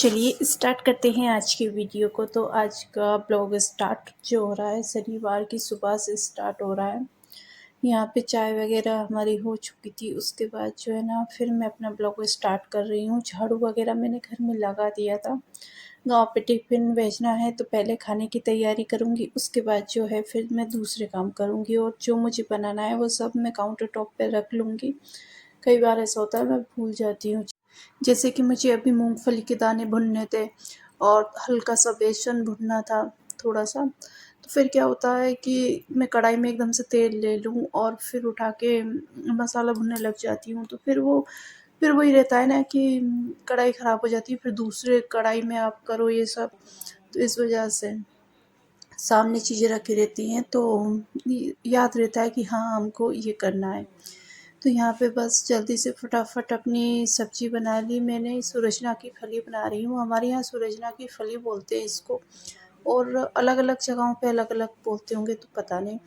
चलिए स्टार्ट करते हैं आज की वीडियो को। तो आज का ब्लॉग स्टार्ट जो हो रहा है शनिवार की सुबह से स्टार्ट हो रहा है। यहाँ पे चाय वगैरह हमारी हो चुकी थी, उसके बाद जो है ना फिर मैं अपना ब्लॉग स्टार्ट कर रही हूँ। झाड़ू वगैरह मैंने घर में लगा दिया था। गांव पे टिफ़िन भेजना है तो पहले खाने की तैयारी करूँगी, उसके बाद जो है फिर मैं दूसरे काम करूँगी और जो मुझे बनाना है वो सब मैं काउंटर टॉप पे रख लूँगी। कई बार ऐसा होता है मैं भूल जाती हूँ। जैसे कि मुझे अभी मूंगफली के दाने भुनने थे और हल्का सा बेसन भुनना था थोड़ा सा। तो फिर क्या होता है कि मैं कढ़ाई में एकदम से तेल ले लूँ और फिर उठा के मसाला भुनने लग जाती हूँ। तो फिर वही रहता है ना कि कढ़ाई ख़राब हो जाती है, फिर दूसरे कढ़ाई में आप करो ये सब। तो इस वजह से सामने चीज़ें रखी रहती हैं तो याद रहता है कि हाँ हमको ये करना है। तो यहाँ पे बस जल्दी से फटाफट अपनी सब्ज़ी बना ली मैंने। सुरजना की फली बना रही हूँ, हमारे यहाँ सुरजना की फली बोलते हैं इसको, और अलग-अलग जगहों पे अलग-अलग बोलते होंगे तो पता नहीं।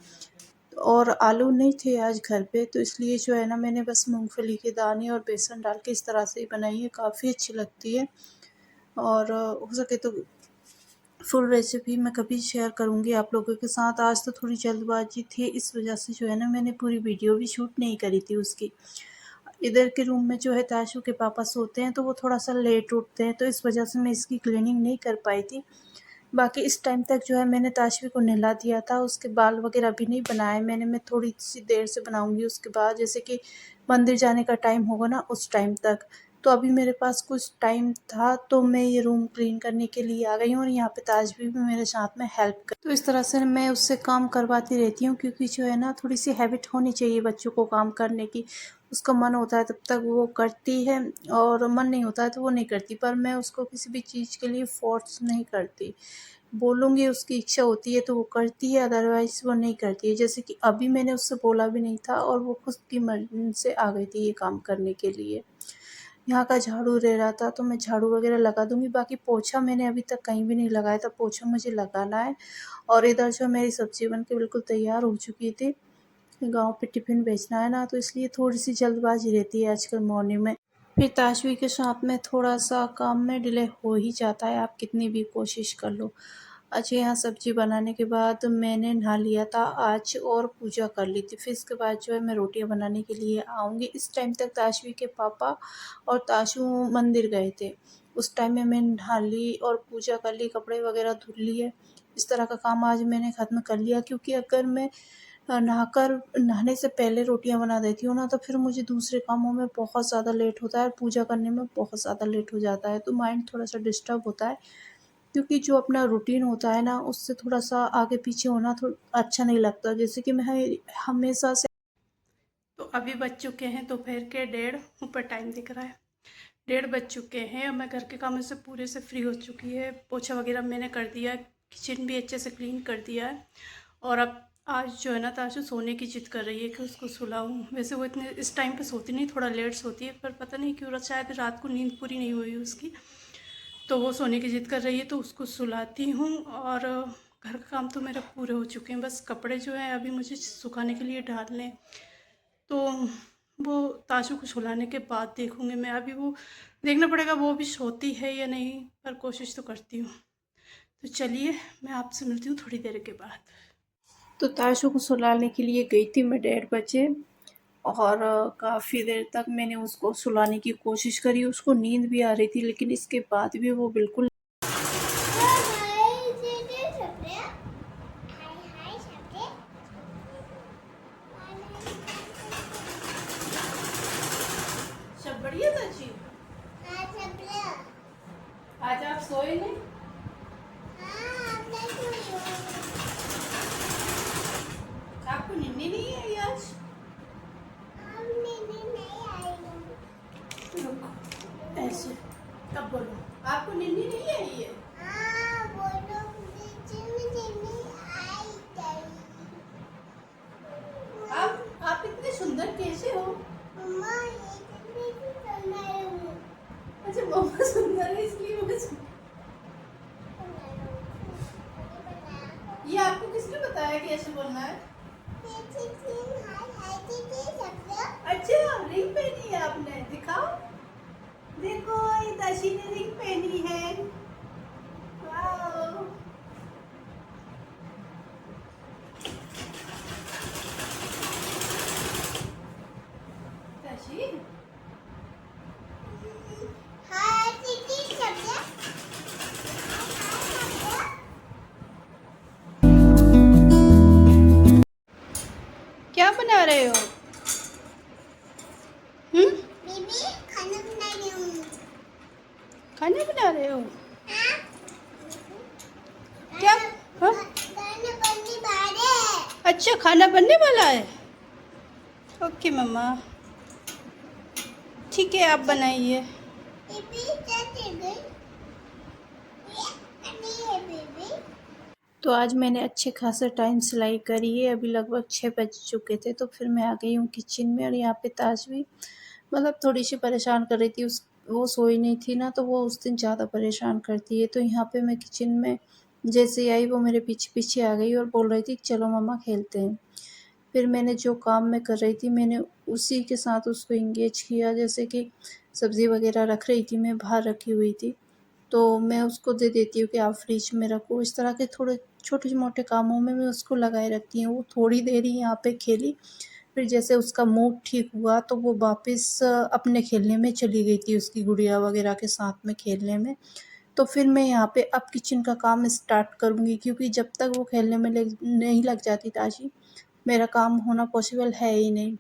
और आलू नहीं थे आज घर पे तो इसलिए जो है ना मैंने बस मूँगफली के दाने और बेसन डाल के इस तरह से ही बनाई है, काफ़ी अच्छी लगती है। और हो सके तो फुल रेसिपी मैं कभी शेयर करूँगी आप लोगों के साथ। आज तो थोड़ी जल्दबाजी थी, इस वजह से जो है ना मैंने पूरी वीडियो भी शूट नहीं करी थी उसकी। इधर के रूम में जो है ताशु के पापा सोते हैं तो वो थोड़ा-सा लेट उठते हैं, तो इस वजह से मैं इसकी क्लीनिंग नहीं कर पाई थी। बाकी इस टाइम तक जो है मैंने ताशवी को नहला दिया था, उसके बाल वगैरह अभी नहीं बनाए मैंने, मैं थोड़ी-सी देर से बनाऊँगी उसके बाद, जैसे कि मंदिर जाने का टाइम होगा ना उस टाइम तक। तो अभी मेरे पास कुछ टाइम था तो मैं ये रूम क्लीन करने के लिए आ गई हूँ और यहाँ पे ताशवी भी मेरे साथ में हेल्प कर, तो इस तरह से मैं उससे काम करवाती रहती हूँ क्योंकि जो है ना थोड़ी-सी हैबिट होनी चाहिए बच्चों को काम करने की। उसका मन होता है तब तक वो करती है और मन नहीं होता है तो वो नहीं करती, पर मैं उसको किसी भी चीज़ के लिए फ़ोर्स नहीं करती। बोलूँगी उसकी इच्छा होती है तो वो करती है, अदरवाइज़ वो नहीं करती है। जैसे कि अभी मैंने उससे बोला भी नहीं था और वो खुद की मर्ज़ी से आ गई थी ये काम करने के लिए। यहाँ का झाड़ू रह रहा था तो मैं झाड़ू वगैरह लगा दूँगी, बाकी पोछा मैंने अभी तक कहीं भी नहीं लगाया था, पोछा मुझे लगाना है। और इधर जो मेरी सब्ज़ी बन के बिल्कुल तैयार हो चुकी थी। गाँव पे टिफ़िन भेजना है ना तो इसलिए थोड़ी-सी जल्दबाज़ी रहती है आजकल मॉर्निंग में। फिर ताशवी के साथ में थोड़ा-सा काम में डिले हो ही जाता है, आप कितनी भी कोशिश कर लो। अच्छा, यहाँ सब्ज़ी बनाने के बाद मैंने नहा लिया था आज और पूजा कर ली थी। फिर इसके बाद जो है मैं रोटियाँ बनाने के लिए आऊँगी। इस टाइम तक ताशवी के पापा और ताशू मंदिर गए थे। उस टाइम में मैं नहा ली और पूजा कर ली, कपड़े वगैरह धुल लिए। इस तरह का काम आज मैंने ख़त्म कर लिया क्योंकि अगर मैं नहाने से पहले रोटियाँ बना देती हूँ ना तो फिर मुझे दूसरे कामों में बहुत ज़्यादा लेट होता है और पूजा करने में बहुत ज़्यादा लेट हो जाता है, तो माइंड थोड़ा-सा डिस्टर्ब होता है। क्योंकि जो अपना रूटीन होता है ना उससे थोड़ा-सा आगे-पीछे होना अच्छा नहीं लगता। जैसे कि मैं हमेशा से, तो अभी बज चुके हैं दोपहर के 1:30, ऊपर टाइम दिख रहा है 1:30 बज चुके हैं और मैं घर के कामों से पूरे से फ्री हो चुकी है। पोछा वगैरह मैंने कर दिया है, किचन भी अच्छे से क्लीन कर दिया है। और अब आज जो है ना ताशु सोने की ज़िद कर रही है कि उसको सुलाऊं। वैसे वो इतने इस टाइम पे सोती नहीं, थोड़ा लेट सोती है, पर पता नहीं क्यों शायद रात को नींद पूरी नहीं हुई उसकी, तो वो सोने की ज़िद कर रही है तो उसको सुलाती हूँ। और घर का काम तो मेरे पूरे हो चुके हैं, बस कपड़े जो हैं अभी मुझे सुखाने के लिए डालने हैं। तो वो ताशु को सुलाने के बाद देखूँगी मैं, अभी वो देखना पड़ेगा वो भी सोती है या नहीं, पर कोशिश तो करती हूँ। तो चलिए मैं आपसे मिलती हूँ थोड़ी देर के बाद। तो ताशु को सुलाने के लिए गई थी मैं 1:30 बजे और काफ़ी देर तक मैंने उसको सुलाने की कोशिश करी, उसको नींद भी आ रही थी लेकिन इसके बाद भी वो बिल्कुल सब बढ़िया था जी। आज आप सोए नहीं? आपको नींद नहीं आई आज? रुको, ऐसे तब बोलो, आपको नींद नहीं आई है? आप इतने सुंदर कैसे हो? अच्छा, मम्मा सुंदर है इसलिए मैं ये आपको किसने बताया कि ऐसे बोलना है? अच्छा, रिंग पहनी है आपने, दिखाओ। देखो ये ताशी ने रिंग पहनी है। वाओ। ताशी हाँ दीदी समझा। क्या बना रहे हो? बेबी खाना बना रही हूँ। खाना बना रहे हो? हाँ? क्या? हाँ? खाना बनने वाला है। अच्छा खाना बनने वाला है। ओके मम्मा, ठीक है आप बनाइए। बेबी क्या कर गई? ये नहीं है बेबी। तो आज मैंने अच्छे खासा टाइम सिलाई करी है। अभी लगभग 6 बज चुके थे तो फिर मैं आ गई हूँ किचन में। और यहाँ पे ताज भी मतलब थोड़ी सी परेशान कर रही थी। उस वो सोई नहीं थी ना, तो वो उस दिन ज़्यादा परेशान करती है। तो यहाँ पे मैं किचन में जैसे ही आई वो मेरे पीछे पीछे आ गई और बोल रही थी चलो मम्मा खेलते हैं। फिर मैंने जो काम मैं कर रही थी मैंने उसी के साथ उसको इंगेज किया। जैसे कि सब्ज़ी वगैरह रख रही थी, मैं बाहर रखी हुई थी, तो मैं उसको दे देती हूँ कि आप फ्रिज में रखो। इस तरह के थोड़े छोटे-मोटे कामों में मैं उसको लगाए रखती हूँ। वो थोड़ी देर ही यहाँ पे खेली, फिर जैसे उसका मूड ठीक हुआ तो वो वापस अपने खेलने में चली गई थी, उसकी गुड़िया वगैरह के साथ में खेलने में। तो फिर मैं यहाँ पे अब किचन का काम स्टार्ट करूँगी, क्योंकि जब तक वो खेलने में लग नहीं लग जाती ताज़ी, मेरा काम होना पॉसिबल है ही नहीं।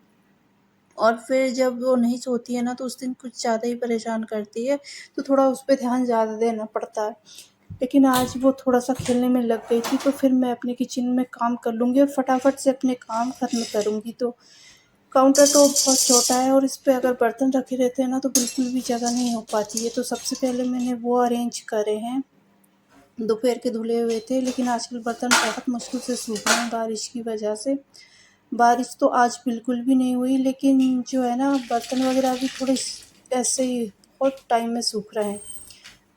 और फिर जब वो नहीं सोती है ना तो उस दिन कुछ ज़्यादा ही परेशान करती है, तो थोड़ा उस पे ध्यान ज़्यादा देना पड़ता है। लेकिन आज वो थोड़ा-सा खेलने में लग गई थी, तो फिर मैं अपने किचन में काम कर लूँगी और फटाफट से अपने काम ख़त्म करूँगी। तो काउंटर तो बहुत छोटा है और इस पे अगर बर्तन रखे रहते हैं ना तो बिल्कुल भी जगह नहीं हो पाती है। तो सबसे पहले मैंने वो अरेंज करे हैं। दोपहर के धुले हुए थे, लेकिन आजकल बर्तन बहुत मुश्किल से सूख रहे हैं बारिश की वजह से। बारिश तो आज बिल्कुल भी नहीं हुई, लेकिन जो है ना बर्तन वगैरह भी थोड़े ऐसे ही बहुत टाइम में सूख रहे हैं।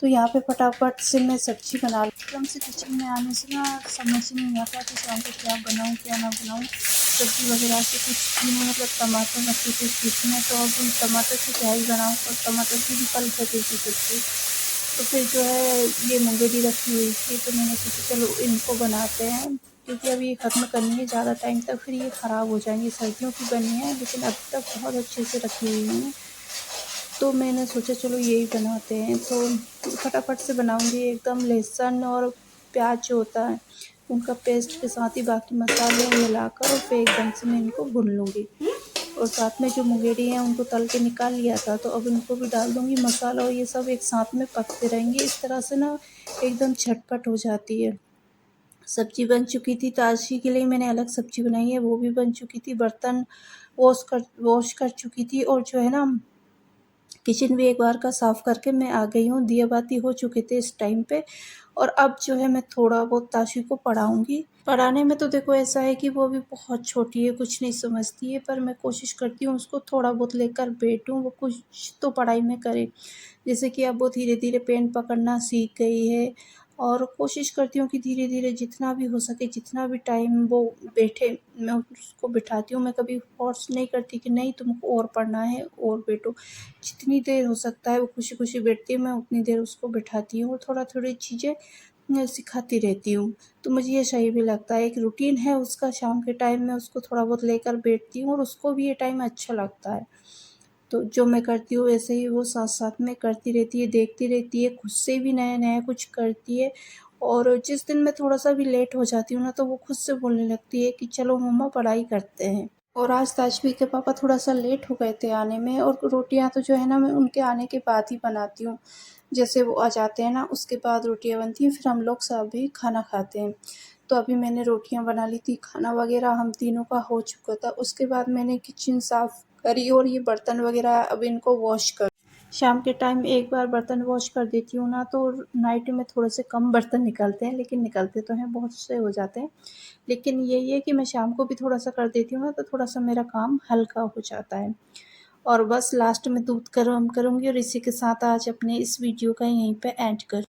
तो यहाँ पे फटाफट से मैं सब्ज़ी बना लूँ। एकदम से किचन में आने से ना समझ ही नहीं आता कि शाम को क्या बनाऊँ क्या ना बनाऊँ। सब्ज़ी वगैरह से कुछ भी नहीं, मतलब टमाटर रखे थे फ्रिज में, तो अब उन टमाटर से क्या ही बनाऊँ, और टमाटर की भी कल सब्ज़ी थी सब्ज़ी। तो फिर जो है ये मूंगेली रखी हुई थी, तो मैंने सोचा चलो इनको बनाते हैं, क्योंकि अब ये ख़त्म करनी है ज़्यादा टाइम तक, फिर ये ख़राब हो जाएंगी। सर्दियों की बनी है लेकिन अभी तक बहुत अच्छे से रखी हुई हैं। तो मैंने सोचा चलो यही बनाते हैं। तो फटाफट से बनाऊंगी। एकदम लहसुन और प्याज जो होता है उनका पेस्ट के साथ ही बाकी मसाले मिलाकर और फिर एकदम से मैं इनको भून लूँगी। और साथ में जो मुंगेरी हैं उनको तल के निकाल लिया था, तो अब इनको भी डाल दूँगी। मसाला और ये सब एक साथ में पकते रहेंगे। इस तरह से ना एकदम झटपट हो जाती है। सब्ज़ी बन चुकी थी, ताज़ी के लिए मैंने अलग सब्ज़ी बनाई है, वो भी बन चुकी थी। बर्तन वॉश कर चुकी थी और जो है ना किचन भी एक बार का साफ़ करके मैं आ गई हूँ। दिया बाती हो चुके थे इस टाइम पे। और अब जो है मैं थोड़ा बहुत ताशी को पढ़ाऊँगी। पढ़ाने में तो देखो ऐसा है कि वो अभी बहुत छोटी है, कुछ नहीं समझती है, पर मैं कोशिश करती हूँ उसको थोड़ा बहुत लेकर बैठूँ, वो कुछ तो पढ़ाई में करे। जैसे कि अब वो धीरे-धीरे पेन पकड़ना सीख गई है, और कोशिश करती हूँ कि धीरे-धीरे जितना भी हो सके, जितना भी टाइम वो बैठे, मैं उसको बिठाती हूँ। मैं कभी फ़ोर्स नहीं करती कि नहीं तुमको और पढ़ना है और बैठो। जितनी देर हो सकता है वो खुशी-खुशी बैठती है, मैं उतनी देर उसको बिठाती हूँ और थोड़ा-थोड़ी चीज़ें सिखाती रहती हूँ। तो मुझे ये सही भी लगता है, एक रूटीन है उसका। शाम के टाइम में उसको थोड़ा बहुत लेकर बैठती हूँ और उसको भी ये टाइम अच्छा लगता है। तो जो मैं करती हूँ वैसे ही वो साथ-साथ में करती रहती है, देखती रहती है, खुद से भी नया-नया कुछ करती है। और जिस दिन मैं थोड़ा-सा भी लेट हो जाती हूँ ना, तो वो खुद से बोलने लगती है कि चलो मम्मा पढ़ाई करते हैं। और आज ताजवी के पापा थोड़ा-सा लेट हो गए थे आने में, और रोटियाँ तो जो है ना मैं उनके आने के बाद ही बनाती हूँ। जैसे वो आ जाते हैं ना उसके बाद रोटियाँ बनती हैं, फिर हम लोग सभी खाना खाते हैं। तो अभी मैंने रोटियाँ बना ली थी, खाना वगैरह हम तीनों का हो चुका था। उसके बाद मैंने किचन साफ़ करी और ये बर्तन वगैरह अब इनको वॉश कर शाम के टाइम एक बार बर्तन वॉश कर देती हूँ ना, तो नाइट में थोड़े से कम बर्तन निकलते हैं, लेकिन निकलते तो हैं, बहुत से हो जाते हैं। लेकिन यही है कि मैं शाम को भी थोड़ा-सा कर देती हूँ ना, तो थोड़ा-सा मेरा काम हल्का हो जाता है। और बस लास्ट में दूध गर्म करूँगी और इसी के साथ आज अपने इस वीडियो का यहीं पे एंड कर